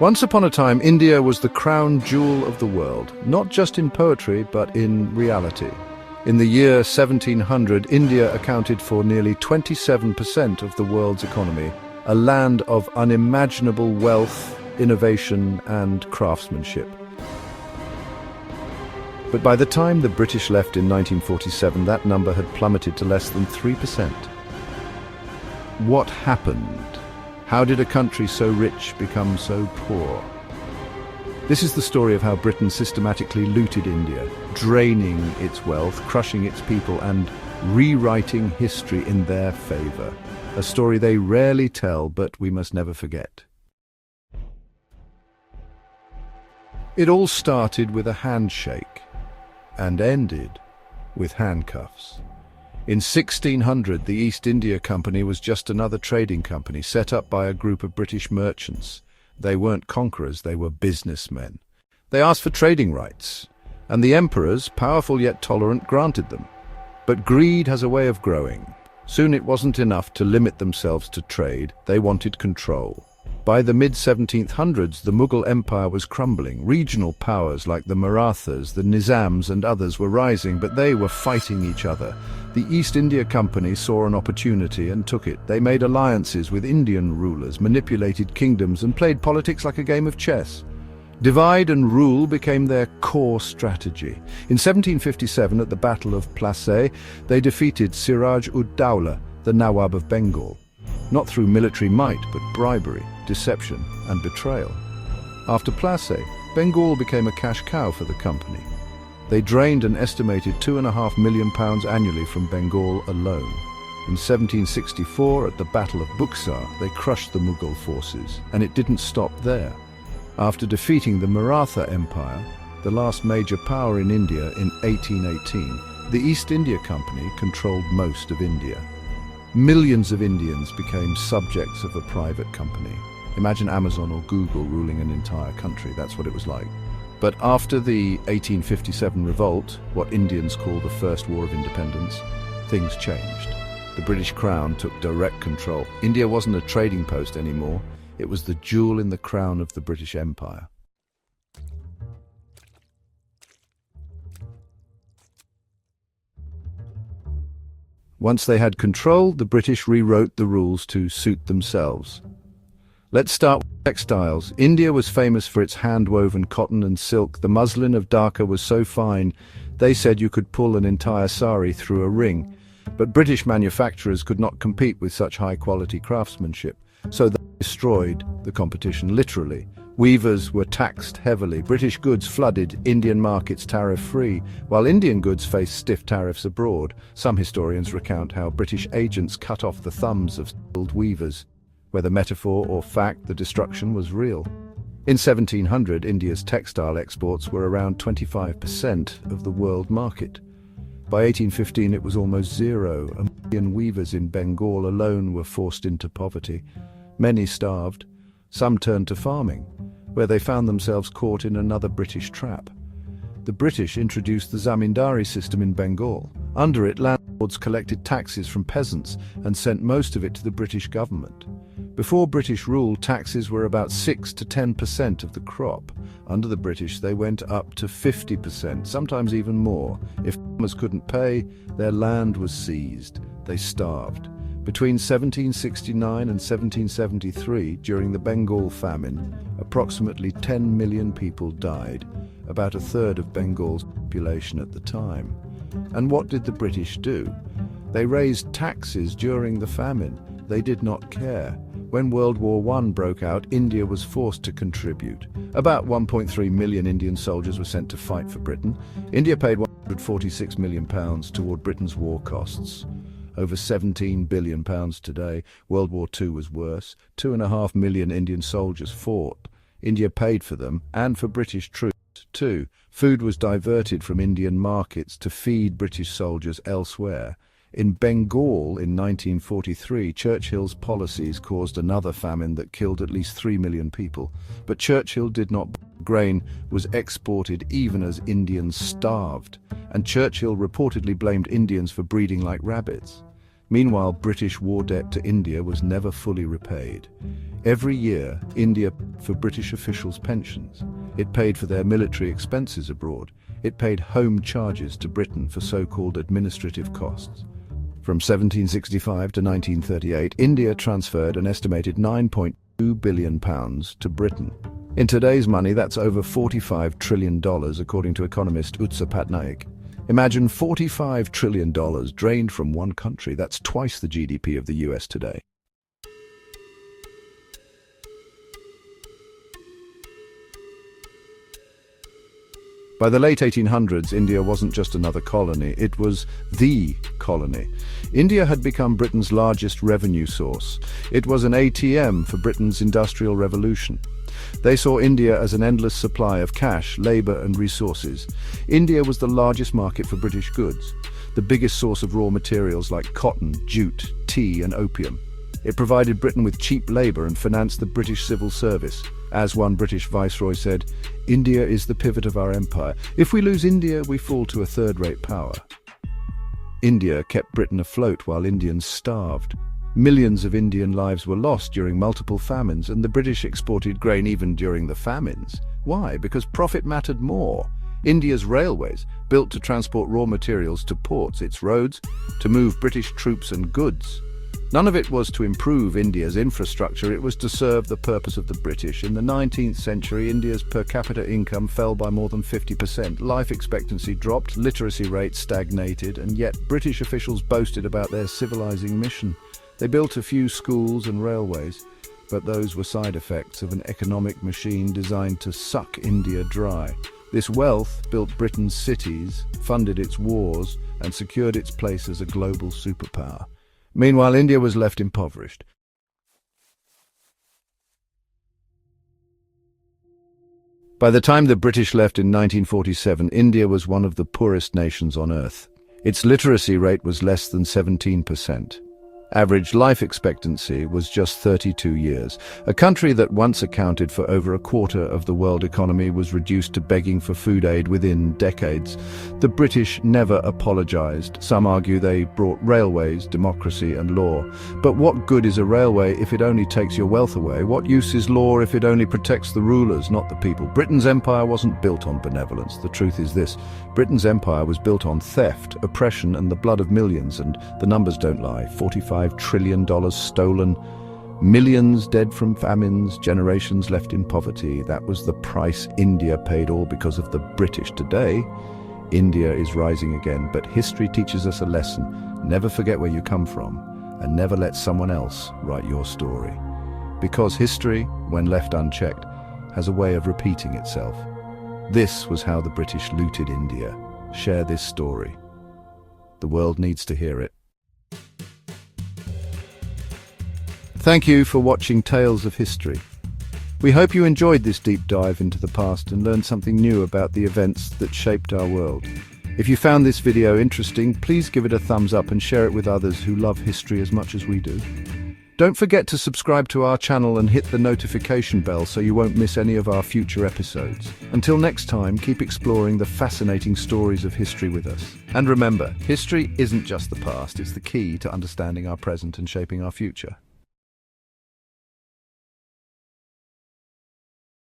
Once upon a time, India was the crown jewel of the world, not just in poetry, but in reality. In the year 1700, India accounted for nearly 27% of the world's economy, a land of unimaginable wealth, innovation, and craftsmanship. But by the time the British left in 1947, that number had plummeted to less than 3%. What happened? How did a country so rich become so poor? This is the story of how Britain systematically looted India, draining its wealth, crushing its people, and rewriting history in their favor. A story they rarely tell, but we must never forget. It all started with a handshake and ended with handcuffs. In 1600, the East India Company was just another trading company set up by a group of British merchants. They weren't conquerors, they were businessmen. They asked for trading rights, and the emperors, powerful yet tolerant, granted them. But greed has a way of growing. Soon it wasn't enough to limit themselves to trade, they wanted control. By the mid-1700s, the Mughal Empire was crumbling. Regional powers like the Marathas, the Nizams and others were rising, but they were fighting each other. The East India Company saw an opportunity and took it. They made alliances with Indian rulers, manipulated kingdoms, and played politics like a game of chess. Divide and rule became their core strategy. In 1757, at the Battle of Plassey, they defeated Siraj-ud-Dowlah, the Nawab of Bengal. Not through military might, but bribery, deception, and betrayal. After Plassey, Bengal became a cash cow for the company. They drained an estimated £2.5 million annually from Bengal alone. In 1764, at the Battle of Buxar, they crushed the Mughal forces, and it didn't stop there. After defeating the Maratha Empire, the last major power in India, in 1818, the East India Company controlled most of India. Millions of Indians became subjects of a private company. Imagine Amazon or Google ruling an entire country. That's what it was like. But after the 1857 revolt, what Indians call the First War of Independence, things changed. The British Crown took direct control. India wasn't a trading post anymore. It was the jewel in the crown of the British Empire. Once they had control, the British rewrote the rules to suit themselves. Let's start with textiles. India was famous for its hand-woven cotton and silk. The muslin of Dhaka was so fine, they said you could pull an entire sari through a ring. But British manufacturers could not compete with such high-quality craftsmanship, so they destroyed the competition, literally. Weavers were taxed heavily. British goods flooded Indian markets tariff-free, while Indian goods faced stiff tariffs abroad. Some historians recount how British agents cut off the thumbs of skilled weavers. Whether metaphor or fact, the destruction was real. In 1700, India's textile exports were around 25% of the world market. By 1815, it was almost zero. 1 million weavers in Bengal alone were forced into poverty. Many starved. Some turned to farming, where they found themselves caught in another British trap. The British introduced the zamindari system in Bengal. Under it, landlords collected taxes from peasants and sent most of it to the British government. Before British rule, taxes were about 6 to 10% of the crop. Under the British, they went up to 50%, sometimes even more. If farmers couldn't pay, their land was seized. They starved. Between 1769 and 1773, during the Bengal famine, approximately 10 million people died, about a third of Bengal's population at the time. And what did the British do? They raised taxes during the famine. They did not care. When World War I broke out, India was forced to contribute. About 1.3 million Indian soldiers were sent to fight for Britain. India paid £146 million toward Britain's war costs. Over £17 billion today. World War II was worse. 2.5 million Indian soldiers fought. India paid for them, and for British troops too. Food was diverted from Indian markets to feed British soldiers elsewhere. In Bengal in 1943, Churchill's policies caused another famine that killed at least 3 million people. But Churchill did not. Grain was exported even as Indians starved, and Churchill reportedly blamed Indians for breeding like rabbits. Meanwhile, British war debt to India was never fully repaid. Every year, India paid for British officials' pensions. It paid for their military expenses abroad. It paid home charges to Britain for so-called administrative costs. From 1765 to 1938, India transferred an estimated £9.2 billion to Britain. In today's money, that's over $45 trillion, according to economist Utsa Patnaik. Imagine $45 trillion drained from one country. That's twice the GDP of the US today. By the late 1800s, India wasn't just another colony, it was the colony. India had become Britain's largest revenue source. It was an ATM for Britain's industrial revolution. They saw India as an endless supply of cash, labor and resources. India was the largest market for British goods, the biggest source of raw materials like cotton, jute, tea and opium. It provided Britain with cheap labor and financed the British civil service. As one British viceroy said, "India is the pivot of our empire. If we lose India, we fall to a third-rate power." India kept Britain afloat while Indians starved. Millions of Indian lives were lost during multiple famines, and the British exported grain even during the famines. Why? Because profit mattered more. India's railways, built to transport raw materials to ports, its roads, to move British troops and goods. None of it was to improve India's infrastructure, it was to serve the purpose of the British. In the 19th century, India's per capita income fell by more than 50%. Life expectancy dropped, literacy rates stagnated, and yet British officials boasted about their civilizing mission. They built a few schools and railways, but those were side effects of an economic machine designed to suck India dry. This wealth built Britain's cities, funded its wars, and secured its place as a global superpower. Meanwhile, India was left impoverished. By the time the British left in 1947, India was one of the poorest nations on earth. Its literacy rate was less than 17%. Average life expectancy was just 32 years. A country that once accounted for over a quarter of the world economy was reduced to begging for food aid within decades. The British never apologized. Some argue they brought railways, democracy and law. But what good is a railway if it only takes your wealth away? What use is law if it only protects the rulers, not the people? Britain's empire wasn't built on benevolence. The truth is this: Britain's empire was built on theft, oppression and the blood of millions, and the numbers don't lie. $45 trillion stolen, millions dead from famines, generations left in poverty. That was the price India paid, all because of the British. Today, India is rising again, but history teaches us a lesson. Never forget where you come from, and never let someone else write your story. Because history, when left unchecked, has a way of repeating itself. This was how the British looted India. Share this story. The world needs to hear it. Thank you for watching Tales of History. We hope you enjoyed this deep dive into the past and learned something new about the events that shaped our world. If you found this video interesting, please give it a thumbs up and share it with others who love history as much as we do. Don't forget to subscribe to our channel and hit the notification bell so you won't miss any of our future episodes. Until next time, keep exploring the fascinating stories of history with us. And remember, history isn't just the past, it's the key to understanding our present and shaping our future.